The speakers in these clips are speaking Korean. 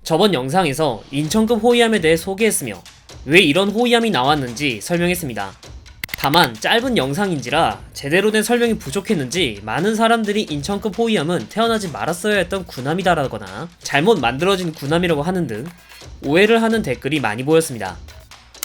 저번 영상에서 인천급 호위함에 대해 소개했으며 왜 이런 호위함이 나왔는지 설명했습니다. 다만 짧은 영상인지라 제대로 된 설명이 부족했는지 많은 사람들이 인천급 호위함은 태어나지 말았어야 했던 군함이다라거나 잘못 만들어진 군함이라고 하는 등 오해를 하는 댓글이 많이 보였습니다.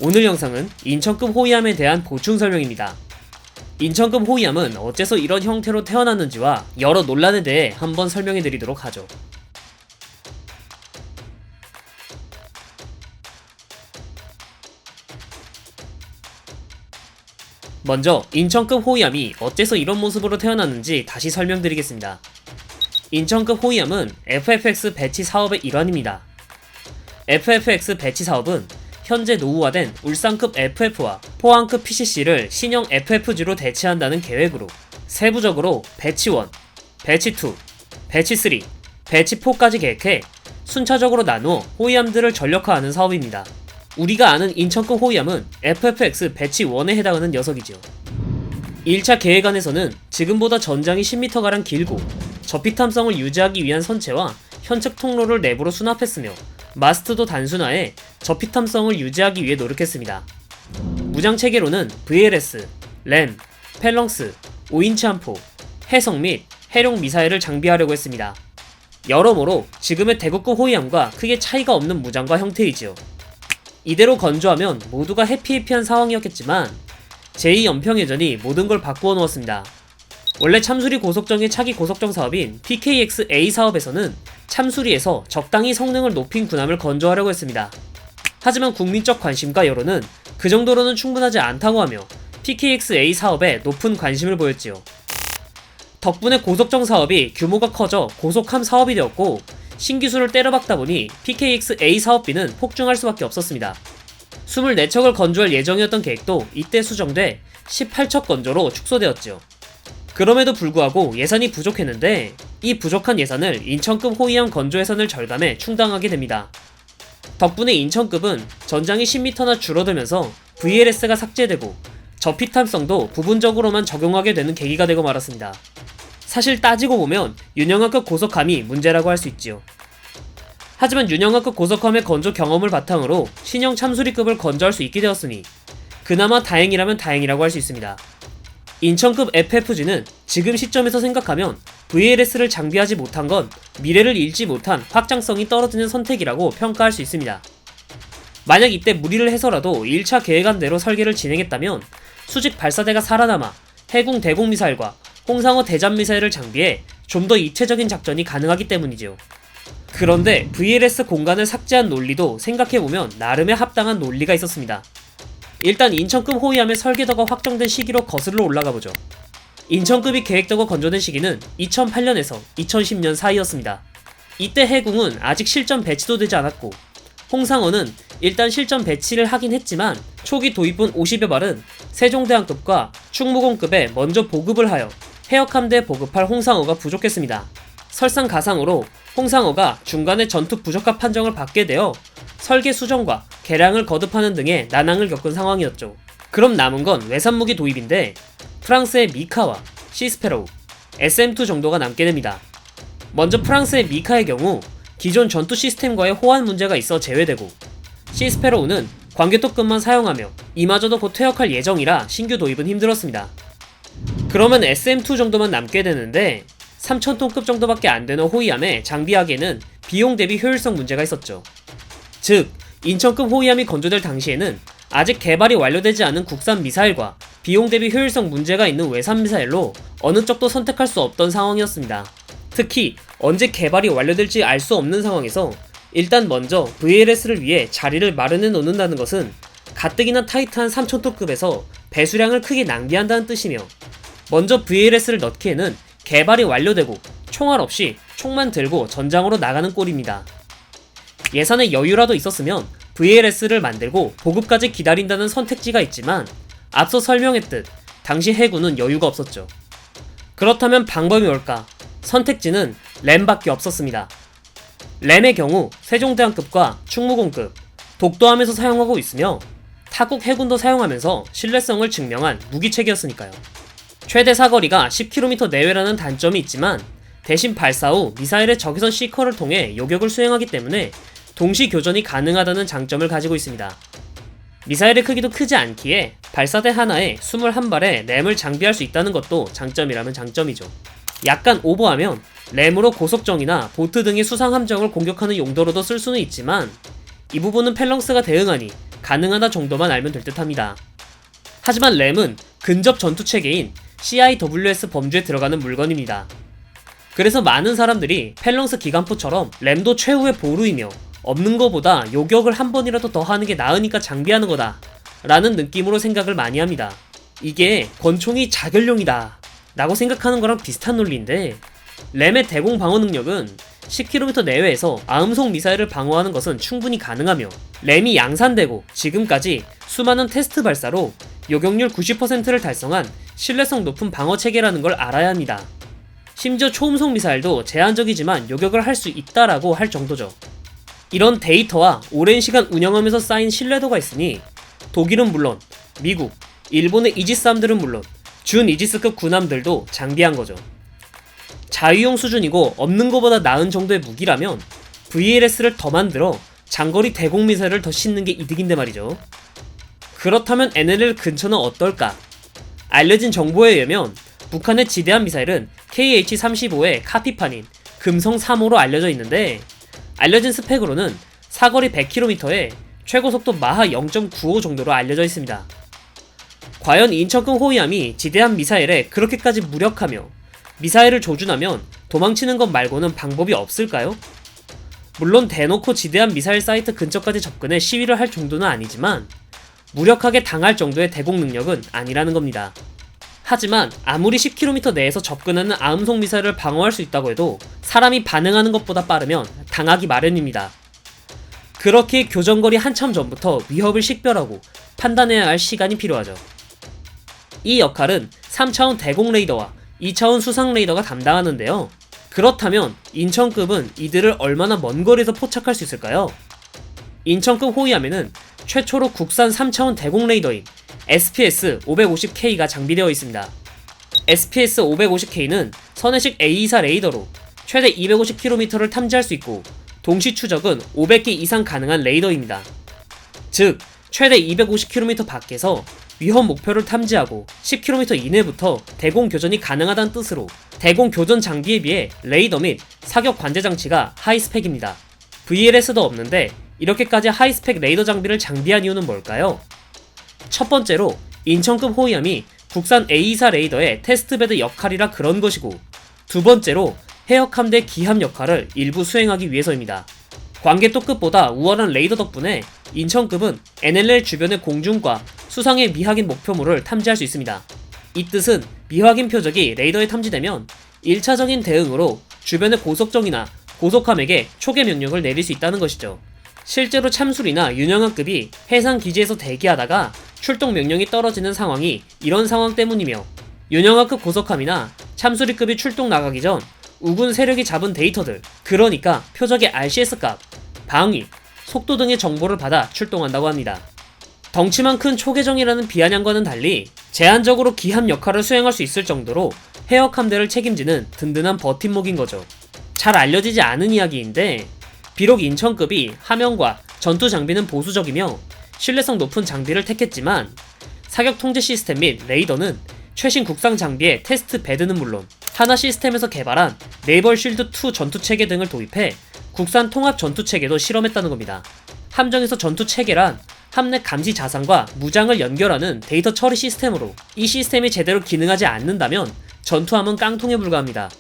오늘 영상은 인천급 호위함에 대한 보충 설명입니다. 인천급 호위함은 어째서 이런 형태로 태어났는지와 여러 논란에 대해 한번 설명해 드리도록 하죠. 먼저 인천급 호위함이 어째서 이런 모습으로 태어났는지 다시 설명드리겠습니다. 인천급 호위함은 FFX 배치 사업의 일환입니다. FFX 배치 사업은 현재 노후화된 울산급 FF와 포항급 PCC를 신형 FFG로 대체한다는 계획으로 세부적으로 배치 1, 배치 2, 배치 3, 배치 4까지 계획해 순차적으로 나누어 호위함들을 전력화하는 사업입니다. 우리가 아는 인천급 호위함은 FFX 배치 1에 해당하는 녀석이지요. 1차 계획안에서는 지금보다 전장이 10m가량 길고 저피탐성을 유지하기 위한 선체와 현측 통로를 내부로 수납했으며 마스트도 단순화해 저피탐성을 유지하기 위해 노력했습니다. 무장체계로는 VLS, 램, 펠렁스, 5인치 함포, 해성 및 해룡 미사일을 장비하려고 했습니다. 여러모로 지금의 대구급 호위함과 크게 차이가 없는 무장과 형태이지요. 이대로 건조하면 모두가 해피해피한 상황이었겠지만 제2연평해전이 모든 걸 바꾸어 놓았습니다. 원래 참수리 고속정의 차기 고속정 사업인 PKX-A 사업에서는 참수리에서 적당히 성능을 높인 군함을 건조하려고 했습니다. 하지만 국민적 관심과 여론은 그 정도로는 충분하지 않다고 하며 PKX-A 사업에 높은 관심을 보였지요. 덕분에 고속정 사업이 규모가 커져 고속함 사업이 되었고 신기술을 때려박다 보니 PKX-A 사업비는 폭증할 수밖에 없었습니다. 24척을 건조할 예정이었던 계획도 이때 수정돼 18척 건조로 축소되었죠. 그럼에도 불구하고 예산이 부족했는데 이 부족한 예산을 인천급 호위함 건조 예산을 절감해 충당하게 됩니다. 덕분에 인천급은 전장이 10m나 줄어들면서 VLS가 삭제되고 저피탐성도 부분적으로만 적용하게 되는 계기가 되고 말았습니다. 사실 따지고 보면 윤영하급 고속함이 문제라고 할 수 있지요. 하지만 윤영하급 고속함의 건조 경험을 바탕으로 신형 참수리급을 건조할 수 있게 되었으니 그나마 다행이라면 다행이라고 할 수 있습니다. 인천급 FFG는 지금 시점에서 생각하면 VLS를 장비하지 못한 건 미래를 잃지 못한 확장성이 떨어지는 선택이라고 평가할 수 있습니다. 만약 이때 무리를 해서라도 1차 계획안대로 설계를 진행했다면 수직 발사대가 살아남아 해궁 대공 미사일과 홍상호 대잠 미사일을 장비해 좀 더 입체적인 작전이 가능하기 때문이죠. 그런데 VLS 공간을 삭제한 논리도 생각해보면 나름의 합당한 논리가 있었습니다. 일단 인천급 호위함의 설계도가 확정된 시기로 거슬러 올라가보죠. 인천급이 계획되고 건조된 시기는 2008년에서 2010년 사이였습니다. 이때 해궁은 아직 실전 배치도 되지 않았고 홍상호는 일단 실전 배치를 하긴 했지만 초기 도입분 50여 발은 세종대왕급과 충무공급에 먼저 보급을 하여 해역함대에 보급할 홍상호가 부족했습니다. 설상가상으로 홍상호가 중간에 전투 부적합 판정을 받게 되어 설계 수정과 개량을 거듭하는 등의 난항을 겪은 상황이었죠. 그럼 남은 건 외산무기 도입인데 프랑스의 미카와 시스페로우, SM2 정도가 남게 됩니다. 먼저 프랑스의 미카의 경우 기존 전투 시스템과의 호환 문제가 있어 제외되고 시스페로우는 광개토급만 사용하며 이마저도 곧 퇴역할 예정이라 신규 도입은 힘들었습니다. 그러면 SM2 정도만 남게 되는데 3000톤급 정도밖에 안 되는 호위함에 장비하기에는 비용 대비 효율성 문제가 있었죠. 즉 인천급 호위함이 건조될 당시에는 아직 개발이 완료되지 않은 국산 미사일과 비용 대비 효율성 문제가 있는 외산 미사일로 어느 쪽도 선택할 수 없던 상황이었습니다. 특히 언제 개발이 완료될지 알 수 없는 상황에서 일단 먼저 VLS를 위해 자리를 마련해 놓는다는 것은 가뜩이나 타이트한 3000톤급에서 배수량을 크게 낭비한다는 뜻이며 먼저 VLS를 넣기에는 개발이 완료되고 총알 없이 총만 들고 전장으로 나가는 꼴입니다. 예산의 여유라도 있었으면 VLS를 만들고 보급까지 기다린다는 선택지가 있지만 앞서 설명했듯 당시 해군은 여유가 없었죠. 그렇다면 방법이 뭘까? 선택지는 램밖에 없었습니다. 램의 경우 세종대왕급과 충무공급, 독도함에서 사용하고 있으며 타국 해군도 사용하면서 신뢰성을 증명한 무기체계였으니까요. 최대 사거리가 10km 내외라는 단점이 있지만 대신 발사 후 미사일의 적외선 시커를 통해 요격을 수행하기 때문에 동시 교전이 가능하다는 장점을 가지고 있습니다. 미사일의 크기도 크지 않기에 발사대 하나에 21발의 램을 장비할 수 있다는 것도 장점이라면 장점이죠. 약간 오버하면 램으로 고속정이나 보트 등의 수상함정을 공격하는 용도로도 쓸 수는 있지만 이 부분은 펠렁스가 대응하니 가능하다 정도만 알면 될 듯합니다. 하지만 램은 근접 전투체계인 CIWS 범주에 들어가는 물건입니다. 그래서 많은 사람들이 펠렁스 기관포처럼 램도 최후의 보루이며 없는 거보다 요격을 한 번이라도 더 하는 게 나으니까 장비하는 거다 라는 느낌으로 생각을 많이 합니다. 이게 권총이 자결용이다 라고 생각하는 거랑 비슷한 논리인데, 램의 대공 방어 능력은 10km 내외에서 아음속 미사일을 방어하는 것은 충분히 가능하며, 램이 양산되고 지금까지 수많은 테스트 발사로 요격률 90%를 달성한 신뢰성 높은 방어 체계라는 걸 알아야 합니다. 심지어 초음속 미사일도 제한적이지만 요격을 할 수 있다라고 할 정도죠. 이런 데이터와 오랜 시간 운영하면서 쌓인 신뢰도가 있으니 독일은 물론 미국, 일본의 이지스함들은 물론 준 이지스급 군함들도 장비한 거죠. 자유용 수준이고 없는 것보다 나은 정도의 무기라면 VLS를 더 만들어 장거리 대공 미사일을 더 싣는 게 이득인데 말이죠. 그렇다면 NLL 근처는 어떨까? 알려진 정보에 의하면 북한의 지대한 미사일은 KH-35의 카피판인 금성 3호로 알려져 있는데, 알려진 스펙으로는 사거리 100km에 최고속도 마하 0.95 정도로 알려져 있습니다. 과연 인천급 호위함이 지대한 미사일에 그렇게까지 무력하며 미사일을 조준하면 도망치는 것 말고는 방법이 없을까요? 물론 대놓고 지대한 미사일 사이트 근처까지 접근해 시위를 할 정도는 아니지만 무력하게 당할 정도의 대공 능력은 아니라는 겁니다. 하지만 아무리 10km 내에서 접근하는 아음속 미사일을 방어할 수 있다고 해도 사람이 반응하는 것보다 빠르면 당하기 마련입니다. 그렇게 교전거리 한참 전부터 위협을 식별하고 판단해야 할 시간이 필요하죠. 이 역할은 3차원 대공 레이더와 2차원 수상 레이더가 담당하는데요. 그렇다면 인천급은 이들을 얼마나 먼 거리에서 포착할 수 있을까요? 인천급 호위함에는 최초로 국산 3차원 대공 레이더인 SPS-550K가 장비되어 있습니다. SPS-550K는 선해식 A24 레이더로 최대 250km를 탐지할 수 있고 동시 추적은 500개 이상 가능한 레이더입니다. 즉, 최대 250km 밖에서 위험 목표를 탐지하고 10km 이내부터 대공 교전이 가능하다는 뜻으로 대공 교전 장비에 비해 레이더 및 사격 관제 장치가 하이스펙입니다. VLS도 없는데 이렇게까지 하이스펙 레이더 장비를 장비한 이유는 뭘까요? 첫 번째로 인천급 호위함이 국산 A24 레이더의 테스트베드 역할이라 그런 것이고, 두 번째로 해역함대 기함 역할을 일부 수행하기 위해서입니다. 광개토급보다 우월한 레이더 덕분에 인천급은 NLL 주변의 공중과 수상의 미확인 목표물을 탐지할 수 있습니다. 이 뜻은 미확인 표적이 레이더에 탐지되면 1차적인 대응으로 주변의 고속정이나 고속함에게 초계 명령을 내릴 수 있다는 것이죠. 실제로 참술이나 윤영하급이 해상기지에서 대기하다가 출동 명령이 떨어지는 상황이 이런 상황 때문이며, 윤영하급 고속함이나 참수리급이 출동 나가기 전 우군 세력이 잡은 데이터들, 그러니까 표적의 RCS값, 방위, 속도 등의 정보를 받아 출동한다고 합니다. 덩치만 큰 초계정이라는 비아냥과는 달리 제한적으로 기함 역할을 수행할 수 있을 정도로 해역함대를 책임지는 든든한 버팀목인 거죠. 잘 알려지지 않은 이야기인데, 비록 인천급이 하명과 전투 장비는 보수적이며 신뢰성 높은 장비를 택했지만 사격 통제 시스템 및 레이더는 최신 국산 장비의 테스트 베드는 물론 하나 시스템에서 개발한 네이벌 쉴드2 전투 체계 등을 도입해 국산 통합 전투 체계도 실험했다는 겁니다. 함정에서 전투 체계란 함내 감시 자산과 무장을 연결하는 데이터 처리 시스템으로, 이 시스템이 제대로 기능하지 않는다면 전투함은 깡통에 불과합니다.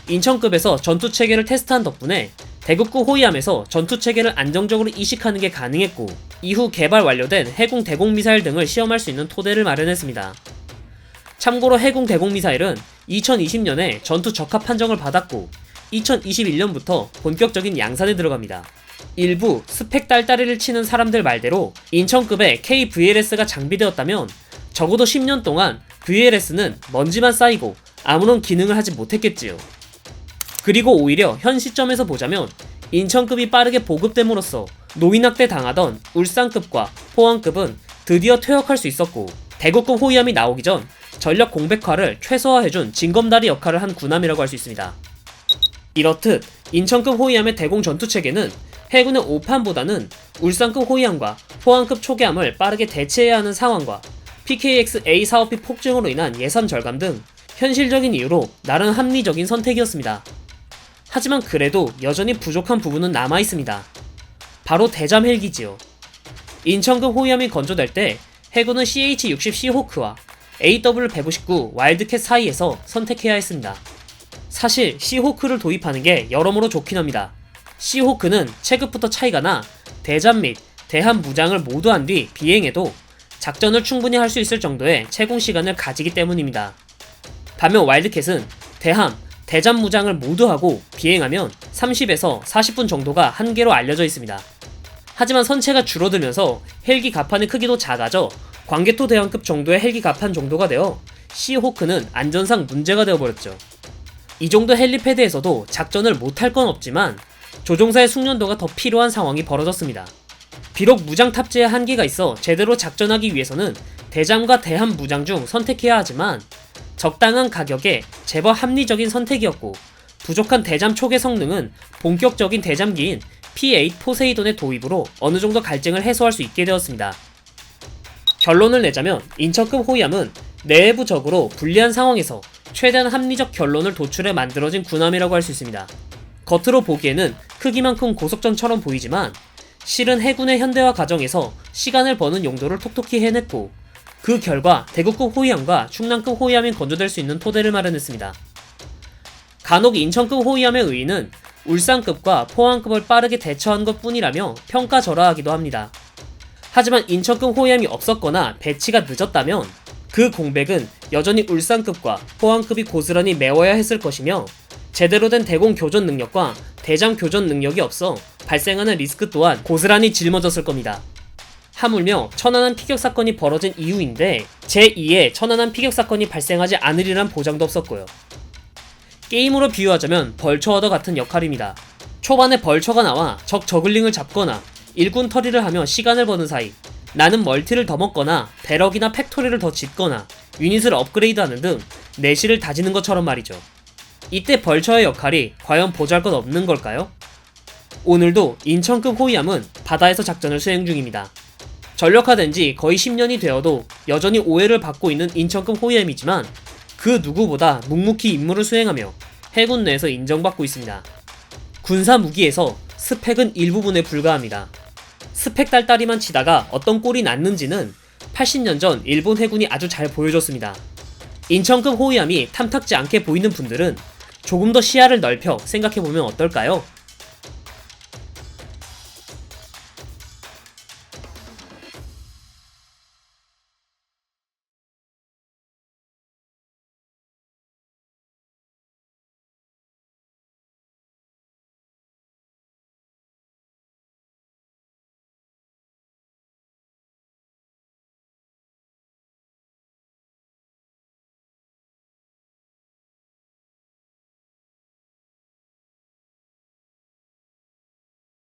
인천급에서 전투 체계를 테스트한 덕분에 대국급 호위함에서 전투 체계를 안정적으로 이식하는 게 가능했고, 이후 개발 완료된 해공 대공 미사일 등을 시험할 수 있는 토대를 마련했습니다. 참고로 해공 대공 미사일은 2020년에 전투 적합 판정을 받았고 2021년부터 본격적인 양산에 들어갑니다. 일부 스펙 딸딸이를 치는 사람들 말대로 인천급의 KVLS가 장비되었다면 적어도 10년 동안 VLS는 먼지만 쌓이고 아무런 기능을 하지 못했겠지요. 그리고 오히려 현 시점에서 보자면 인천급이 빠르게 보급됨으로써 노인학대 당하던 울산급과 포항급은 드디어 퇴역할 수 있었고, 대구급 호위함이 나오기 전 전력 공백화를 최소화해준 징검다리 역할을 한 군함이라고 할 수 있습니다. 이렇듯 인천급 호위함의 대공 전투체계는 해군의 오판보다는 울산급 호위함과 포항급 초계함을 빠르게 대체해야 하는 상황과 PKX-A 사업비 폭증으로 인한 예산 절감 등 현실적인 이유로 나름 합리적인 선택이었습니다. 하지만 그래도 여전히 부족한 부분은 남아있습니다. 바로 대잠 헬기지요. 인천급 호위함이 건조될 때 해군은 CH-60 시호크와 AW-159 와일드캣 사이에서 선택해야 했습니다. 사실 시호크를 도입하는 게 여러모로 좋긴 합니다. 시호크는 체급부터 차이가 나 대잠 및 대함 무장을 모두 한 뒤 비행해도 작전을 충분히 할 수 있을 정도의 채공 시간을 가지기 때문입니다. 반면 와일드캣은 대함, 대잠 무장을 모두 하고 비행하면 30에서 40분 정도가 한계로 알려져 있습니다. 하지만 선체가 줄어들면서 헬기 갑판의 크기도 작아져 광개토 대왕급 정도의 헬기 갑판 정도가 되어 시호크는 안전상 문제가 되어버렸죠. 이 정도 헬리패드에서도 작전을 못할 건 없지만 조종사의 숙련도가 더 필요한 상황이 벌어졌습니다. 비록 무장 탑재에 한계가 있어 제대로 작전하기 위해서는 대잠과 대함 무장 중 선택해야 하지만 적당한 가격에 제법 합리적인 선택이었고 부족한 대잠 초계 성능은 본격적인 대잠기인 P8 포세이돈의 도입으로 어느 정도 갈증을 해소할 수 있게 되었습니다. 결론을 내자면 인천급 호위함은 내부적으로 불리한 상황에서 최대한 합리적 결론을 도출해 만들어진 군함이라고 할 수 있습니다. 겉으로 보기에는 크기만큼 고속전처럼 보이지만 실은 해군의 현대화 과정에서 시간을 버는 용도를 톡톡히 해냈고 그 결과 대구급 호위함과 충남급 호위함이 건조될 수 있는 토대를 마련했습니다. 간혹 인천급 호위함의 의의는 울산급과 포항급을 빠르게 대처한 것 뿐이라며 평가절하하기도 합니다. 하지만 인천급 호위함이 없었거나 배치가 늦었다면 그 공백은 여전히 울산급과 포항급이 고스란히 메워야 했을 것이며 제대로 된 대공 교전 능력과 대잠 교전 능력이 없어 발생하는 리스크 또한 고스란히 짊어졌을 겁니다. 하물며 천안함 피격 사건이 벌어진 이후인데 제2의 천안함 피격 사건이 발생하지 않으리란 보장도 없었고요. 게임으로 비유하자면 벌처와도 같은 역할입니다. 초반에 벌처가 나와 적 저글링을 잡거나 일꾼 처리를 하며 시간을 버는 사이 나는 멀티를 더 먹거나 배럭이나 팩토리를 더 짓거나 유닛을 업그레이드하는 등 내실을 다지는 것처럼 말이죠. 이때 벌처의 역할이 과연 보잘것없는 걸까요? 오늘도 인천급 호위함은 바다에서 작전을 수행 중입니다. 전력화된 지 거의 10년이 되어도 여전히 오해를 받고 있는 인천급 호위함이지만 그 누구보다 묵묵히 임무를 수행하며 해군 내에서 인정받고 있습니다. 군사 무기에서 스펙은 일부분에 불과합니다. 스펙 딸딸이만 치다가 어떤 꼴이 났는지는 80년 전 일본 해군이 아주 잘 보여줬습니다. 인천급 호위함이 탐탁지 않게 보이는 분들은 조금 더 시야를 넓혀 생각해보면 어떨까요?